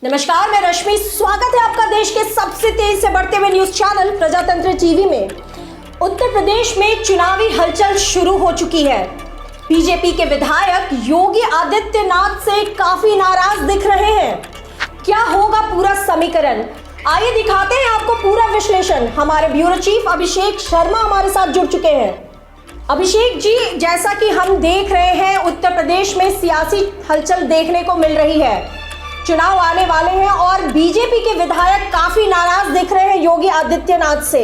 नमस्कार, मैं रश्मि। स्वागत है आपका देश के सबसे तेज से बढ़ते हुए न्यूज चैनल प्रजातंत्र टीवी में। उत्तर प्रदेश में चुनावी हलचल शुरू हो चुकी है। बीजेपी के विधायक योगी आदित्यनाथ से काफी नाराज दिख रहे हैं। क्या होगा पूरा समीकरण, आइए दिखाते हैं आपको पूरा विश्लेषण। हमारे ब्यूरो चीफ अभिषेक शर्मा हमारे साथ जुड़ चुके हैं। अभिषेक जी, जैसा कि हम देख रहे हैं, उत्तर प्रदेश में सियासी हलचल देखने को मिल रही है। चुनाव आने वाले हैं और बीजेपी के विधायक काफी नाराज दिख रहे हैं योगी आदित्यनाथ से।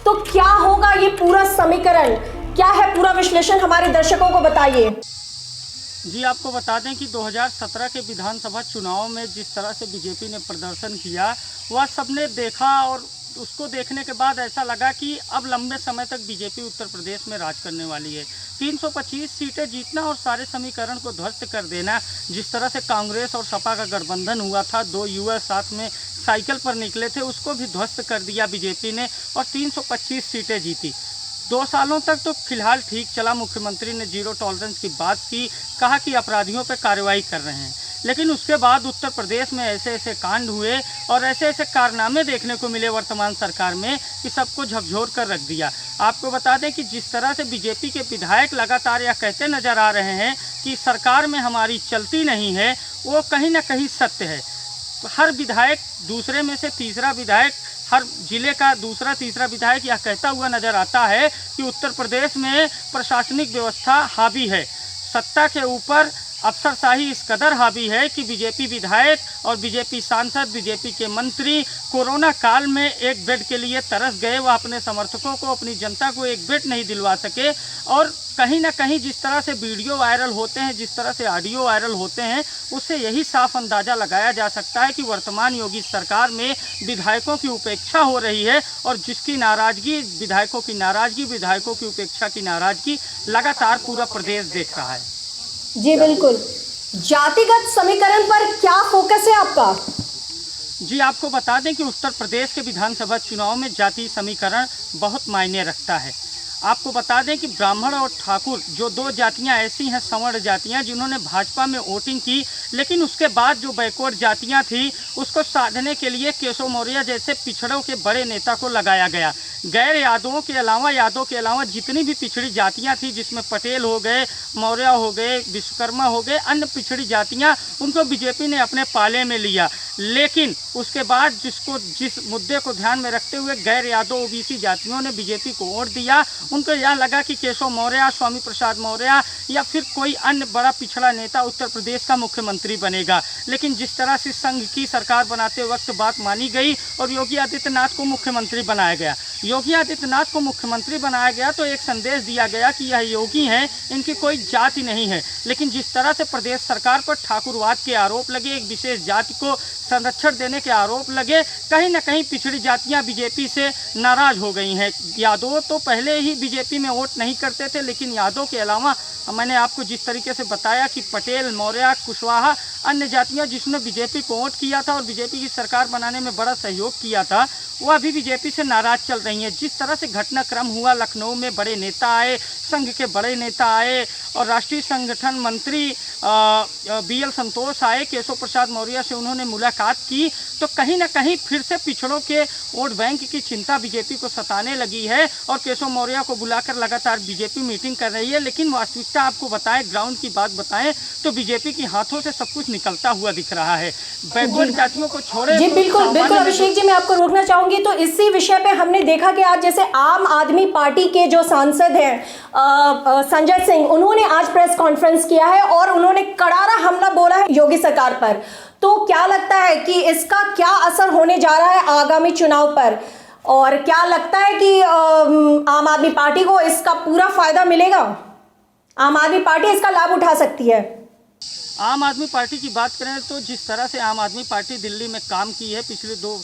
तो क्या होगा ये पूरा समीकरण, क्या है पूरा विश्लेषण, हमारे दर्शकों को बताइए। जी, आपको बता दें कि 2017 के विधानसभा चुनाव में जिस तरह से बीजेपी ने प्रदर्शन किया, वह सबने देखा और उसको देखने के बाद ऐसा लगा कि अब लंबे समय तक बीजेपी उत्तर प्रदेश में राज करने वाली है। 325 सीटें जीतना और सारे समीकरण को ध्वस्त कर देना। जिस तरह से कांग्रेस और सपा का गठबंधन हुआ था, दो युवा साथ में साइकिल पर निकले थे, उसको भी ध्वस्त कर दिया बीजेपी ने और 325 सीटें जीती। 2 सालों तक तो फिलहाल ठीक चला। मुख्यमंत्री ने जीरो टॉलरेंस की बात की, कहा कि अपराधियों पर कार्रवाई कर रहे हैं। लेकिन उसके बाद उत्तर प्रदेश में ऐसे ऐसे कांड हुए और ऐसे ऐसे कारनामे देखने को मिले वर्तमान सरकार में कि सबको झकझोर कर रख दिया। आपको बता दें कि जिस तरह से बीजेपी के विधायक लगातार यह कहते नजर आ रहे हैं कि सरकार में हमारी चलती नहीं है, वो कहीं ना कहीं सत्य है। हर विधायक दूसरे में से तीसरा विधायक, हर जिले का दूसरा तीसरा विधायक यह कहता हुआ नजर आता है कि उत्तर प्रदेश में प्रशासनिक व्यवस्था हावी है, सत्ता के ऊपर अफसरशाही इस कदर हावी है कि बीजेपी विधायक और बीजेपी सांसद, बीजेपी के मंत्री कोरोना काल में एक बेड के लिए तरस गए। वह अपने समर्थकों को, अपनी जनता को एक बेड नहीं दिलवा सके। और कहीं ना कहीं जिस तरह से वीडियो वायरल होते हैं, जिस तरह से ऑडियो वायरल होते हैं, उससे यही साफ अंदाज़ा लगाया जा सकता है कि वर्तमान योगी सरकार में विधायकों की उपेक्षा हो रही है और जिसकी नाराज़गी, विधायकों की नाराज़गी, विधायकों की उपेक्षा की नाराज़गी लगातार पूरा प्रदेश देख रहा है। जी बिल्कुल। जातिगत समीकरण पर क्या फोकस है आपका? जी, आपको बता दें कि उत्तर प्रदेश के विधानसभा चुनाव में जाति समीकरण बहुत मायने रखता है। आपको बता दें कि ब्राह्मण और ठाकुर जो 2 जातियां ऐसी हैं, सवर्ण जातियां, जिन्होंने भाजपा में वोटिंग की, लेकिन उसके बाद जो बैकवर्ड जातियां थी उसको साधने के लिए केशव मौर्य जैसे पिछड़ों के बड़े नेता को लगाया गया। गैर यादवों के अलावा जितनी भी पिछड़ी जातियां थी, जिसमें पटेल हो गए, मौर्य हो गए, विश्वकर्मा हो गए, अन्य पिछड़ी जातियां, उनको बीजेपी ने अपने पाले में लिया। लेकिन उसके बाद जिस मुद्दे को ध्यान में रखते हुए गैर यादव ओबीसी जातियों ने बीजेपी को वोट दिया, उनको यह लगा कि केशव मौर्य, स्वामी प्रसाद मौर्य या फिर कोई अन्य बड़ा पिछड़ा नेता उत्तर प्रदेश का मुख्यमंत्री बनेगा। लेकिन जिस तरह से संघ की सरकार बनाते वक्त बात मानी गई और योगी आदित्यनाथ को मुख्यमंत्री बनाया गया, तो एक संदेश दिया गया कि यह योगी हैं, इनकी कोई जाति नहीं है। लेकिन जिस तरह से प्रदेश सरकार पर ठाकुरवाद के आरोप लगे, एक विशेष जाति को संरक्षण देने के आरोप लगे, कहीं ना कहीं पिछड़ी जातियां बीजेपी से नाराज हो गई हैं। यादव तो पहले ही बीजेपी में वोट नहीं करते थे, लेकिन यादव के अलावा मैंने आपको जिस तरीके से बताया कि पटेल, मौर्य, कुशवाहा, अन्य जातियां जिसने बीजेपी को वोट किया था और बीजेपी की सरकार बनाने में बड़ा सहयोग किया था, वह अभी बीजेपी से नाराज चल रही हैं। जिस तरह से घटनाक्रम हुआ, लखनऊ में बड़े नेता आए, संघ के बड़े नेता आए और राष्ट्रीय संगठन मंत्री BL संतोष आए, केशव प्रसाद मौर्य से उन्होंने मुलाकात की, तो कहीं ना कहीं फिर से पिछड़ों के वोट बैंक की चिंता बीजेपी को सताने लगी है और केशव मौर्य को बुलाकर लगातार बीजेपी मीटिंग कर रही है। लेकिन वास्तविकता आपको बताएं, ग्राउंड की बात बताएं, तो बीजेपी के हाथों से सब कुछ निकलता हुआ दिख रहा है। बैकवर्ड जातियों को छोड़े। जी बिल्कुल बिल्कुल अभिषेक जी, मैं आपको रोकना चाहूंगी। तो इसी विषय पे हमने देखा कि आज जैसे आम आदमी पार्टी के जो सांसद हैं संजय सिंह, उन्होंने आज प्रेस कॉन्फ्रेंस किया है और उन्होंने करारा हमला बोला है योगी सरकार पर। तो क्या लगता है कि इसका क्या असर होने जा रहा है आगामी चुनाव पर, और क्या लगता है कि आम आदमी पार्टी को इसका पूरा फायदा मिलेगा? आम आदमी पार्टी इसका लाभ उठा सकती है? आम आदमी पार्टी की बात करें तो जिस तरह से आम आदमी पार्टी दिल्ली में काम की है, पिछले 2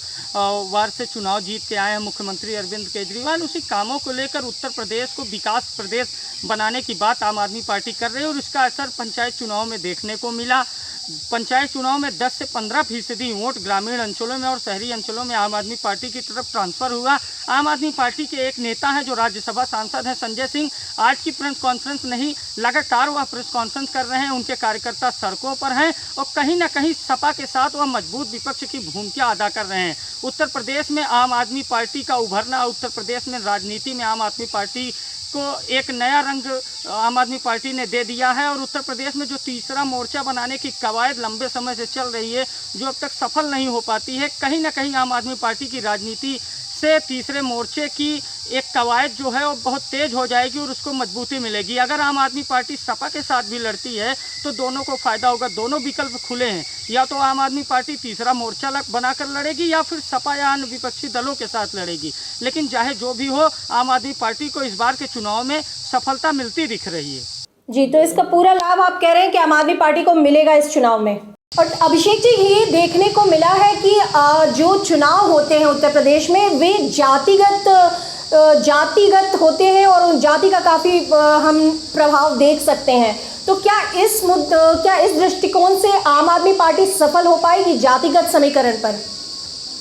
बार से चुनाव जीत के आए हैं मुख्यमंत्री अरविंद केजरीवाल, उसी कामों को लेकर उत्तर प्रदेश को विकास प्रदेश बनाने की बात आम आदमी पार्टी कर रही है और इसका असर पंचायत चुनाव में देखने को मिला। पंचायत चुनाव में 10 से 15% वोट ग्रामीण अंचलों में और शहरी अंचलों में आम आदमी पार्टी की तरफ ट्रांसफ़र हुआ। आम आदमी पार्टी के एक नेता हैं जो राज्यसभा सांसद हैं संजय सिंह, आज की प्रेस कॉन्फ्रेंस नहीं, लगातार वह प्रेस कॉन्फ्रेंस कर रहे हैं। उनके कार्यकर्ता सड़कों पर हैं और कहीं ना कहीं सपा के साथ वह मजबूत विपक्ष की भूमिका अदा कर रहे हैं। उत्तर प्रदेश में आम आदमी पार्टी का उभरना, उत्तर प्रदेश में राजनीति में आम आदमी पार्टी को एक नया रंग आम आदमी पार्टी ने दे दिया है और उत्तर प्रदेश में जो तीसरा मोर्चा बनाने की कवायद लंबे समय से चल रही है, जो अब तक सफल नहीं हो पाती है, कहीं ना कहीं आम आदमी पार्टी की राजनीति से तीसरे मोर्चे की एक कवायद जो है वो बहुत तेज़ हो जाएगी और उसको मजबूती मिलेगी। अगर आम आदमी पार्टी सपा के साथ भी लड़ती है तो दोनों को फ़ायदा होगा। दोनों विकल्प खुले हैं, या तो आम आदमी पार्टी तीसरा मोर्चा बनाकर लड़ेगी या फिर सपा या अन्य विपक्षी दलों के साथ लड़ेगी। लेकिन चाहे जो भी हो, आम आदमी पार्टी को इस बार के चुनाव में सफलता मिलती दिख रही है। जी, तो इसका पूरा लाभ आप कह रहे हैं कि आम आदमी पार्टी को मिलेगा इस चुनाव में। और अभिषेक जी, ये देखने को मिला है कि जो चुनाव होते हैं उत्तर प्रदेश में वे जातिगत होते हैं और उन जाति का काफ़ी हम प्रभाव देख सकते हैं। तो क्या इस दृष्टिकोण से आम आदमी पार्टी सफल हो पाएगी जातिगत समीकरण पर?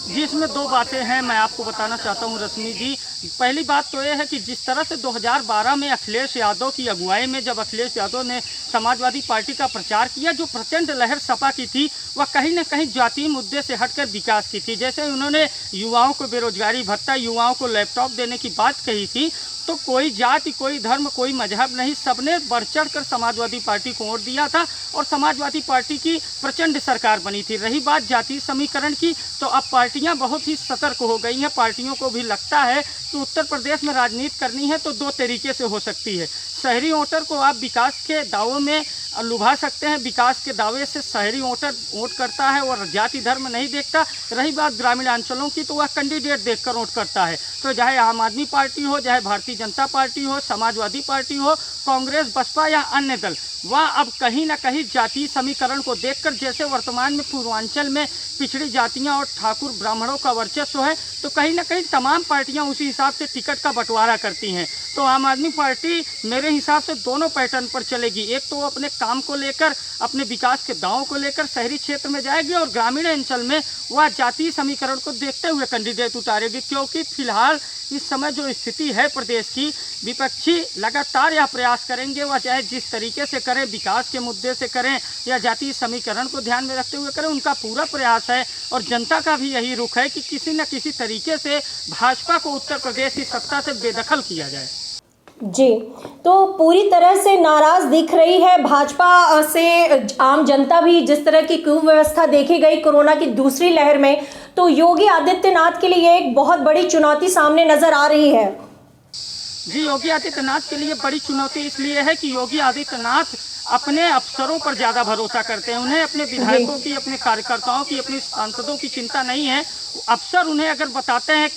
जी, इसमें दो बातें हैं, मैं आपको बताना चाहता हूं रश्मि जी। पहली बात तो यह है कि जिस तरह से 2012 में अखिलेश यादव की अगुवाई में जब अखिलेश यादव ने समाजवादी पार्टी का प्रचार किया, जो प्रचंड लहर सपा की थी वह कहीं न कहीं जातीय मुद्दे से हटकर विकास की थी। जैसे उन्होंने युवाओं को बेरोजगारी भत्ता, युवाओं को लैपटॉप देने की बात कही थी, तो कोई जाति, कोई धर्म, कोई मजहब नहीं, सबने बढ़ चढ़ कर समाजवादी पार्टी को वोट दिया था और समाजवादी पार्टी की प्रचंड सरकार बनी थी। रही बात जातीय समीकरण की, तो अब पार्टियां बहुत ही सतर्क हो गई हैं। पार्टियों को भी लगता है कि उत्तर प्रदेश में राजनीति करनी है तो दो तरीके से हो सकती है। शहरी वोटर को आप विकास के दावों में लुभा सकते हैं, विकास के दावे से शहरी वोटर वोट करता है और जाति धर्म नहीं देखता। रही बात ग्रामीण अंचलों की, तो वह कैंडिडेट देखकर वोट करता है। तो चाहे आम आदमी पार्टी हो, चाहे भारतीय जनता पार्टी हो, समाजवादी पार्टी हो, कांग्रेस, बसपा या अन्य दल, वह अब कहीं ना कहीं जातीय समीकरण को देखकर, जैसे वर्तमान में पूर्वांचल में पिछड़ी जातियां और ठाकुर ब्राह्मणों का वर्चस्व है, तो कहीं ना कहीं तमाम पार्टियां उसी हिसाब से टिकट का बंटवारा करती हैं। तो आम आदमी पार्टी मेरे हिसाब से दोनों पैटर्न पर चलेगी। एक तो वो अपने काम को लेकर, अपने विकास के दावों को लेकर शहरी क्षेत्र में जाएगी और ग्रामीण अंचल में वह जातीय समीकरण को देखते हुए कैंडिडेट उतारेगी। क्योंकि फिलहाल इस समय जो स्थिति है प्रदेश की, विपक्षी लगातार यह प्रयास करेंगे, वह चाहे जिस तरीके से करें, विकास के मुद्दे से करें या जातीय समीकरण को ध्यान में रखते हुए करें, उनका पूरा प्रयास है और जनता का भी यही रुख है कि किसी न किसी तरीके से भाजपा को उत्तर प्रदेश की सत्ता से बेदखल किया जाए। जी, तो पूरी तरह से नाराज दिख रही है भाजपा से आम जनता भी। जिस तरह की कुव्यवस्था देखी गई कोरोना की दूसरी लहर में, तो योगी आदित्यनाथ के लिए एक बहुत बड़ी चुनौती सामने नजर आ रही है। जी, योगी आदित्यनाथ के लिए बड़ी चुनौती इसलिए है कि योगी आदित्यनाथ अपने अफसरों पर ज़्यादा भरोसा करते हैं। उन्हें अपने विधायकों की, अपने कार्यकर्ताओं की, अपने सांसदों की चिंता नहीं है। अफसर उन्हें अगर बताते हैं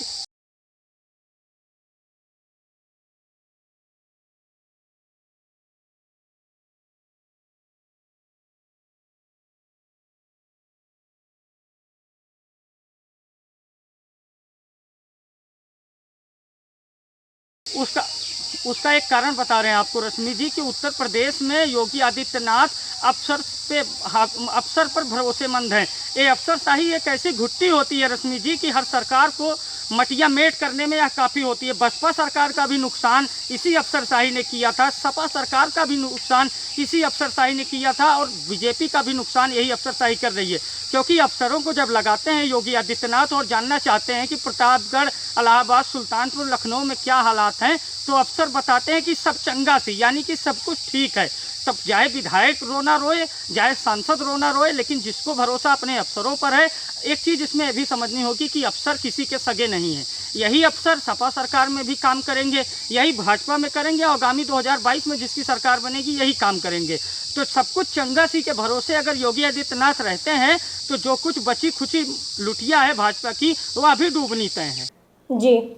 उसका एक कारण बता रहे हैं आपको रश्मि जी कि उत्तर प्रदेश में योगी आदित्यनाथ अफसर पर भरोसेमंद हैं। ये अफसरशाही एक ऐसी घुट्टी होती है रश्मि जी कि हर सरकार को मटिया मेट करने में यह काफ़ी होती है। बसपा सरकार का भी नुकसान इसी अफसरशाही ने किया था, सपा सरकार का भी नुकसान इसी अफसरशाही ने किया था और बीजेपी का भी नुकसान यही अफसरशाही कर रही है। क्योंकि अफसरों को जब लगाते हैं योगी आदित्यनाथ और जानना चाहते हैं कि प्रतापगढ़, इलाहाबाद, सुल्तानपुर, लखनऊ में क्या हालात हैं, तो अफसर बताते हैं कि सब चंगा सी, यानी कि सब कुछ ठीक है। तब चाहे विधायक रोना रोए, चाहे सांसद रोना रोए, लेकिन जिसको भरोसा अपने अफसरों पर है। एक चीज़ इसमें भी समझनी होगी कि अफसर किसी के सगे नहीं हैं। यही अफसर सपा सरकार में भी काम करेंगे, यही भाजपा में करेंगे, आगामी 2022 में जिसकी सरकार बनेगी यही काम करेंगे। तो सब कुछ चंगा सी के भरोसे अगर योगी आदित्यनाथ रहते हैं तो जो कुछ बची खुची लुटिया है भाजपा की, वो अभी डूबनी तय है। जी,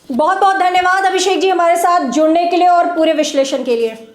बहुत बहुत धन्यवाद अभिषेक जी हमारे साथ जुड़ने के लिए और पूरे विश्लेषण के लिए।